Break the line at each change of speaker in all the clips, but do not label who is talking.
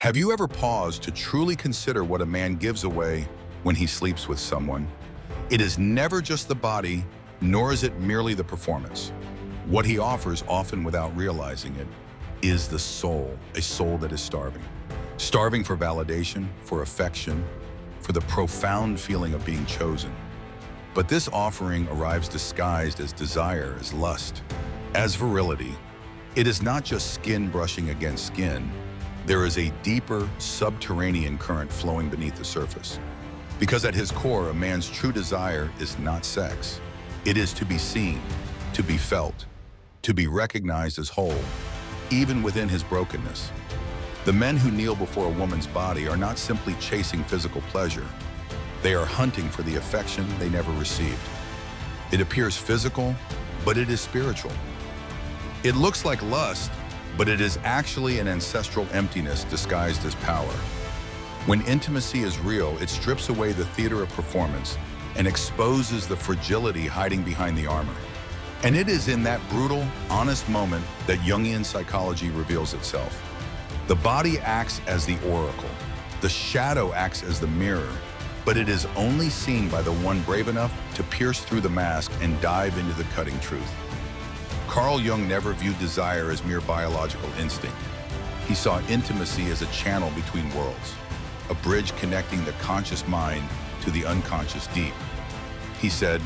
Have you ever paused to truly consider what a man gives away when he sleeps with someone? It is never just the body, nor is it merely the performance. What he offers, often without realizing it, is the soul, a soul that is starving. Starving for validation, for affection, for the profound feeling of being chosen. But this offering arrives disguised as desire, as lust, as virility. It is not just skin brushing against skin. There is a deeper, subterranean current flowing beneath the surface. Because at his core, a man's true desire is not sex. It is to be seen, to be felt, to be recognized as whole, even within his brokenness. The men who kneel before a woman's body are not simply chasing physical pleasure. They are hunting for the affection they never received. It appears physical, but it is spiritual. It looks like lust, but it is actually an ancestral emptiness disguised as power. When intimacy is real, it strips away the theater of performance and exposes the fragility hiding behind the armor. And it is in that brutal, honest moment that Jungian psychology reveals itself. The body acts as the oracle. The shadow acts as the mirror, but it is only seen by the one brave enough to pierce through the mask and dive into the cutting truth. Carl Jung never viewed desire as mere biological instinct. He saw intimacy as a channel between worlds, a bridge connecting the conscious mind to the unconscious deep. He said,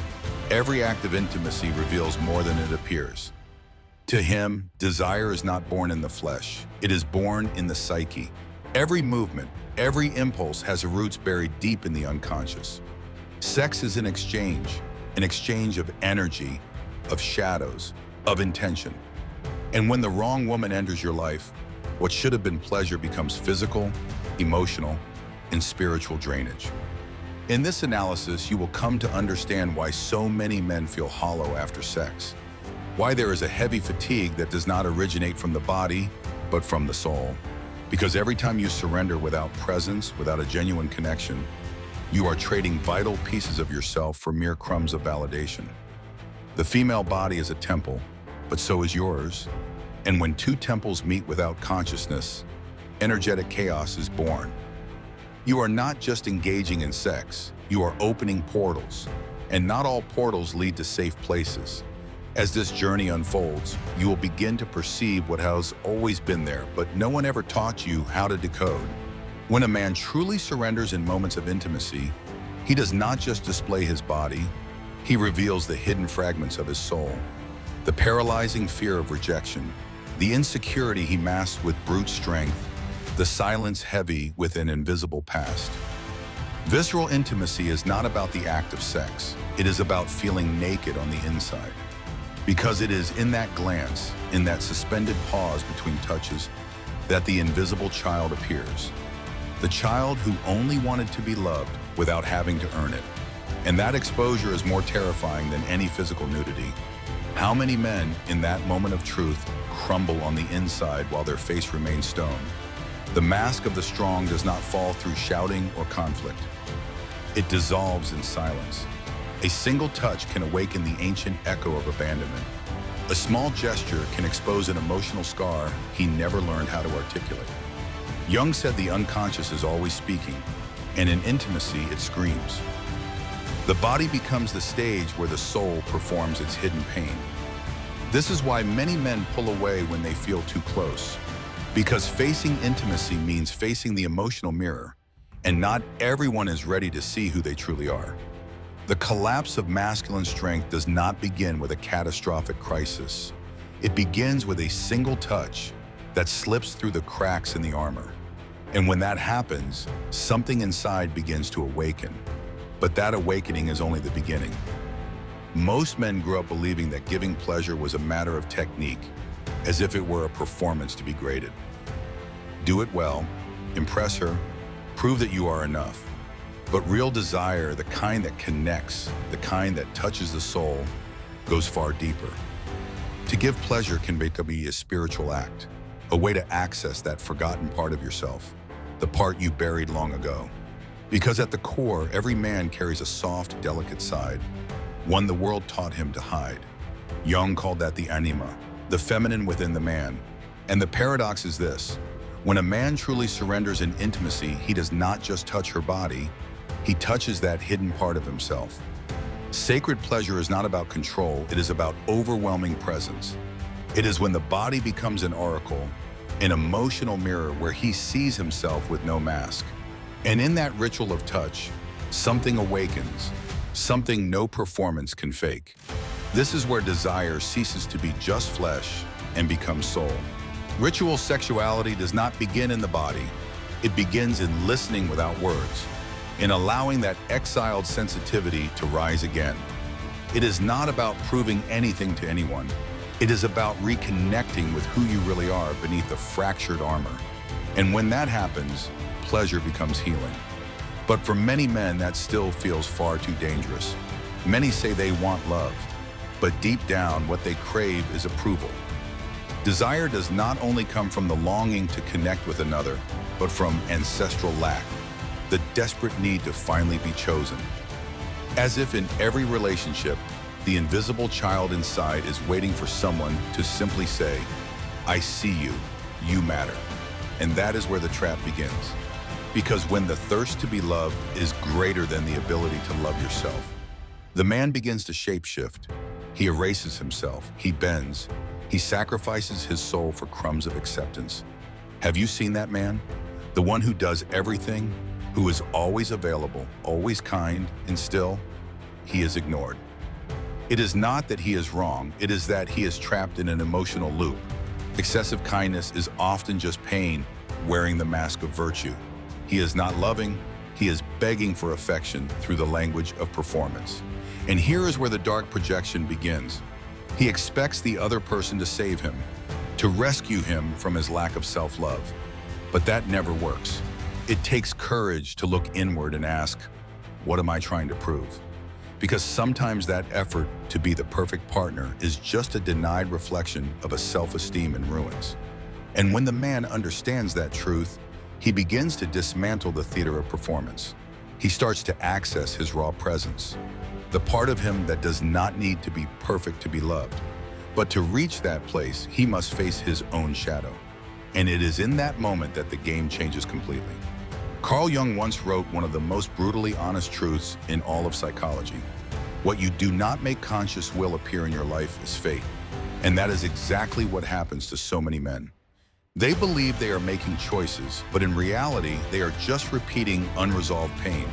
"Every act of intimacy reveals more than it appears." To him, desire is not born in the flesh. It is born in the psyche. Every movement, every impulse has roots buried deep in the unconscious. Sex is an exchange of energy, of shadows, of intention. And when the wrong woman enters your life, what should have been pleasure becomes physical, emotional, and spiritual drainage. In this analysis, you will come to understand why so many men feel hollow after sex, why there is a heavy fatigue that does not originate from the body, but from the soul. Because every time you surrender without presence, without a genuine connection, you are trading vital pieces of yourself for mere crumbs of validation. The female body is a temple, but so is yours. And when two temples meet without consciousness, energetic chaos is born. You are not just engaging in sex, you are opening portals. And not all portals lead to safe places. As this journey unfolds, you will begin to perceive what has always been there, but no one ever taught you how to decode. When a man truly surrenders in moments of intimacy, he does not just display his body, he reveals the hidden fragments of his soul. The paralyzing fear of rejection, the insecurity he masks with brute strength, the silence heavy with an invisible past. Visceral intimacy is not about the act of sex. It is about feeling naked on the inside. Because it is in that glance, in that suspended pause between touches, that the invisible child appears. The child who only wanted to be loved without having to earn it. And that exposure is more terrifying than any physical nudity. How many men, in that moment of truth, crumble on the inside while their face remains stone? The mask of the strong does not fall through shouting or conflict. It dissolves in silence. A single touch can awaken the ancient echo of abandonment. A small gesture can expose an emotional scar he never learned how to articulate. Jung said the unconscious is always speaking, and in intimacy it screams. The body becomes the stage where the soul performs its hidden pain. This is why many men pull away when they feel too close. Because facing intimacy means facing the emotional mirror, and not everyone is ready to see who they truly are. The collapse of masculine strength does not begin with a catastrophic crisis. It begins with a single touch that slips through the cracks in the armor. And when that happens, something inside begins to awaken. But that awakening is only the beginning. Most men grew up believing that giving pleasure was a matter of technique, as if it were a performance to be graded. Do it well, impress her, prove that you are enough. But real desire, the kind that connects, the kind that touches the soul, goes far deeper. To give pleasure can be a spiritual act, a way to access that forgotten part of yourself, the part you buried long ago. Because at the core, every man carries a soft, delicate side, one the world taught him to hide. Jung called that the anima, the feminine within the man. And the paradox is this: When a man truly surrenders in intimacy, he does not just touch her body, he touches that hidden part of himself. Sacred pleasure is not about control, it is about overwhelming presence. It is when the body becomes an oracle, an emotional mirror where he sees himself with no mask. And in that ritual of touch, something awakens, something no performance can fake. This is where desire ceases to be just flesh and becomes soul. Ritual sexuality does not begin in the body. It begins in listening without words, in allowing that exiled sensitivity to rise again. It is not about proving anything to anyone. It is about reconnecting with who you really are beneath the fractured armor. And when that happens, pleasure becomes healing. But for many men, that still feels far too dangerous. Many say they want love, but deep down, what they crave is approval. Desire does not only come from the longing to connect with another, but from ancestral lack, the desperate need to finally be chosen. As if in every relationship, the invisible child inside is waiting for someone to simply say, "I see you, you matter." And that is where the trap begins. Because when the thirst to be loved is greater than the ability to love yourself, the man begins to shapeshift. He erases himself, he bends, he sacrifices his soul for crumbs of acceptance. Have you seen that man? The one who does everything, who is always available, always kind, and still, he is ignored. It is not that he is wrong, it is that he is trapped in an emotional loop. Excessive kindness is often just pain wearing the mask of virtue. He is not loving, he is begging for affection through the language of performance. And here is where the dark projection begins. He expects the other person to save him, to rescue him from his lack of self-love. But that never works. It takes courage to look inward and ask, what am I trying to prove? Because sometimes that effort to be the perfect partner is just a denied reflection of a self-esteem in ruins. And when the man understands that truth, he begins to dismantle the theater of performance. He starts to access his raw presence, the part of him that does not need to be perfect to be loved. But to reach that place, he must face his own shadow. And it is in that moment that the game changes completely. Carl Jung once wrote one of the most brutally honest truths in all of psychology. What you do not make conscious will appear in your life is fate. And that is exactly what happens to so many men. They believe they are making choices, but in reality, they are just repeating unresolved pain.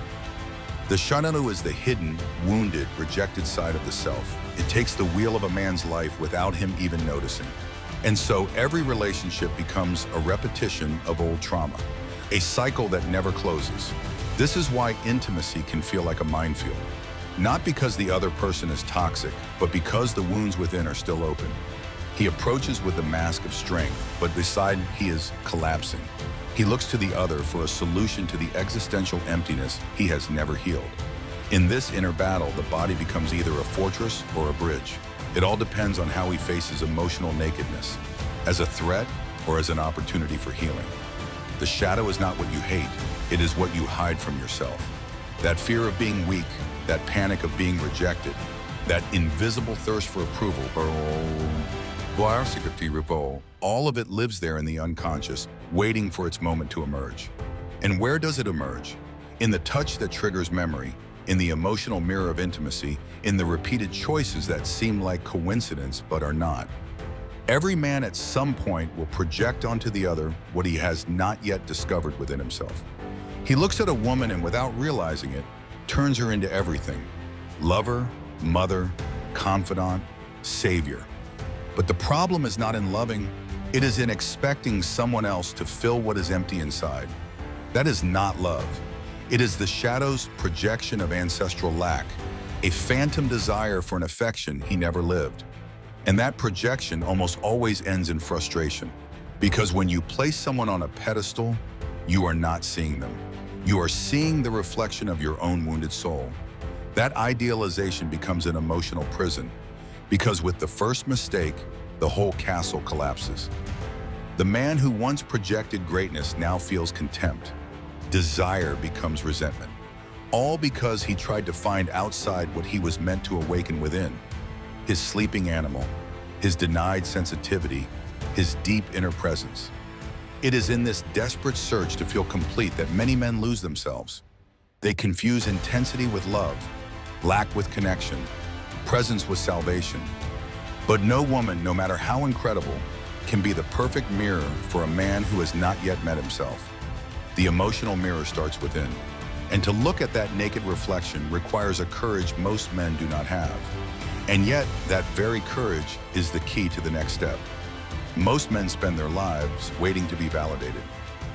The shadow is the hidden, wounded, rejected side of the self. It takes the wheel of a man's life without him even noticing. And so every relationship becomes a repetition of old trauma, a cycle that never closes. This is why intimacy can feel like a minefield. Not because the other person is toxic, but because the wounds within are still open. He approaches with a mask of strength, but beside he is collapsing. He looks to the other for a solution to the existential emptiness he has never healed. In this inner battle, the body becomes either a fortress or a bridge. It all depends on how he faces emotional nakedness, as a threat or as an opportunity for healing. The shadow is not what you hate, it is what you hide from yourself. That fear of being weak, that panic of being rejected, that invisible thirst for approval, all of it lives there in the unconscious, waiting for its moment to emerge. And where does it emerge? In the touch that triggers memory, in the emotional mirror of intimacy, in the repeated choices that seem like coincidence but are not. Every man at some point will project onto the other what he has not yet discovered within himself. He looks at a woman and without realizing it, turns her into everything. Lover, mother, confidant, savior. But the problem is not in loving, it is in expecting someone else to fill what is empty inside. That is not love. It is the shadow's projection of ancestral lack, a phantom desire for an affection he never lived. And that projection almost always ends in frustration. Because when you place someone on a pedestal, you are not seeing them. You are seeing the reflection of your own wounded soul. That idealization becomes an emotional prison. Because with the first mistake, the whole castle collapses. The man who once projected greatness now feels contempt. Desire becomes resentment. All because he tried to find outside what he was meant to awaken within. His sleeping animal, his denied sensitivity, his deep inner presence. It is in this desperate search to feel complete that many men lose themselves. They confuse intensity with love, lack with connection, presence with salvation. But no woman, no matter how incredible, can be the perfect mirror for a man who has not yet met himself. The emotional mirror starts within, and to look at that naked reflection requires a courage most men do not have. And yet, that very courage is the key to the next step. Most men spend their lives waiting to be validated.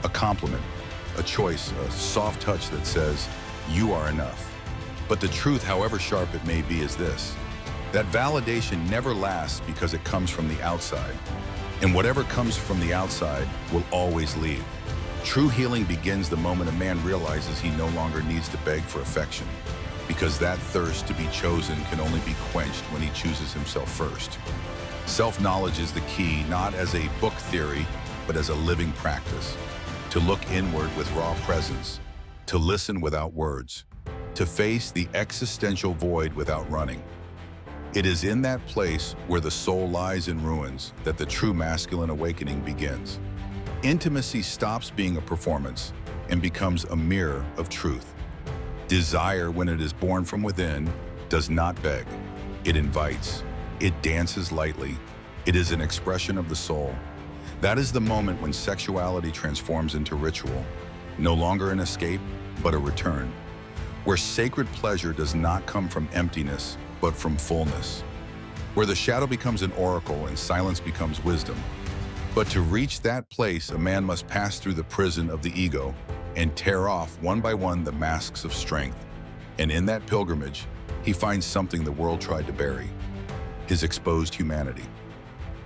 A compliment, a choice, a soft touch that says, "You are enough." But the truth, however sharp it may be, is this: that validation never lasts because it comes from the outside. And whatever comes from the outside will always leave. True healing begins the moment a man realizes he no longer needs to beg for affection, because that thirst to be chosen can only be quenched when he chooses himself first. Self-knowledge is the key, not as a book theory, but as a living practice. To look inward with raw presence, to listen without words, to face the existential void without running. It is in that place where the soul lies in ruins that the true masculine awakening begins. Intimacy stops being a performance and becomes a mirror of truth. Desire, when it is born from within, does not beg. It invites. It dances lightly. It is an expression of the soul. That is the moment when sexuality transforms into ritual, no longer an escape, but a return, where sacred pleasure does not come from emptiness, but from fullness, where the shadow becomes an oracle and silence becomes wisdom. But to reach that place, a man must pass through the prison of the ego and tear off one by one the masks of strength. And in that pilgrimage, he finds something the world tried to bury: his exposed humanity.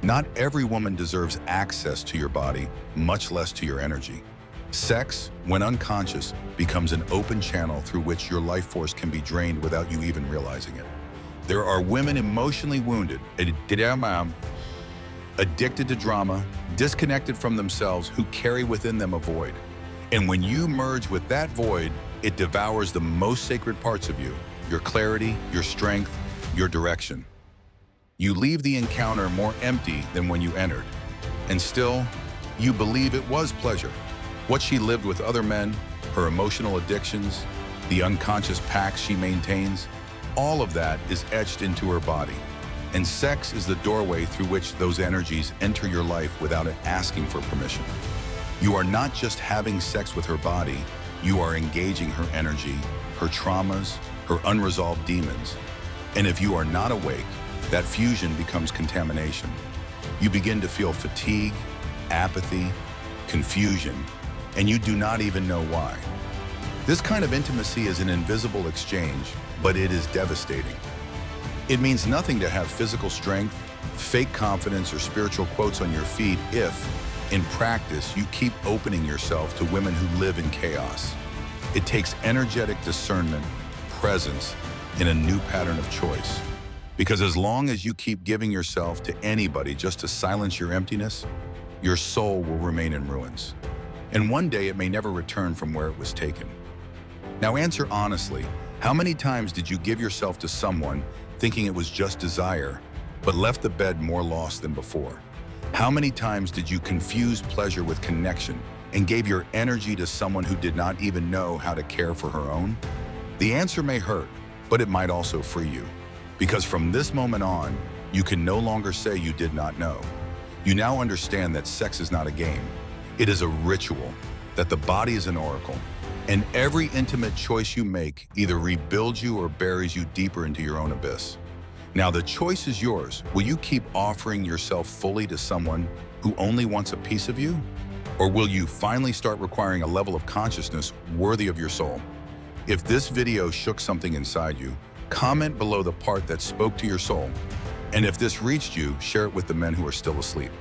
Not every woman deserves access to your body, much less to your energy. Sex, when unconscious, becomes an open channel through which your life force can be drained without you even realizing it. There are women emotionally wounded, addicted to drama, disconnected from themselves, who carry within them a void. And when you merge with that void, it devours the most sacred parts of you: your clarity, your strength, your direction. You leave the encounter more empty than when you entered. And still, you believe it was pleasure. What she lived with other men, her emotional addictions, the unconscious pacts she maintains, all of that is etched into her body. And sex is the doorway through which those energies enter your life without it asking for permission. You are not just having sex with her body, you are engaging her energy, her traumas, her unresolved demons. And if you are not awake, that fusion becomes contamination. You begin to feel fatigue, apathy, confusion, and you do not even know why. This kind of intimacy is an invisible exchange, but it is devastating. It means nothing to have physical strength, fake confidence, or spiritual quotes on your feed if, in practice, you keep opening yourself to women who live in chaos. It takes energetic discernment, presence, and a new pattern of choice. Because as long as you keep giving yourself to anybody just to silence your emptiness, your soul will remain in ruins. And one day it may never return from where it was taken. Now answer honestly, how many times did you give yourself to someone thinking it was just desire, but left the bed more lost than before? How many times did you confuse pleasure with connection and gave your energy to someone who did not even know how to care for her own? The answer may hurt, but it might also free you. Because from this moment on, you can no longer say you did not know. You now understand that sex is not a game. It is a ritual, that the body is an oracle, and every intimate choice you make either rebuilds you or buries you deeper into your own abyss. Now the choice is yours. Will you keep offering yourself fully to someone who only wants a piece of you? Or will you finally start requiring a level of consciousness worthy of your soul? If this video shook something inside you, comment below the part that spoke to your soul. And if this reached you, share it with the men who are still asleep.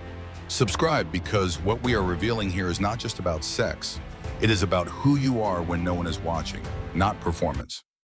Subscribe, because what we are revealing here is not just about sex. It is about who you are when no one is watching, not performance.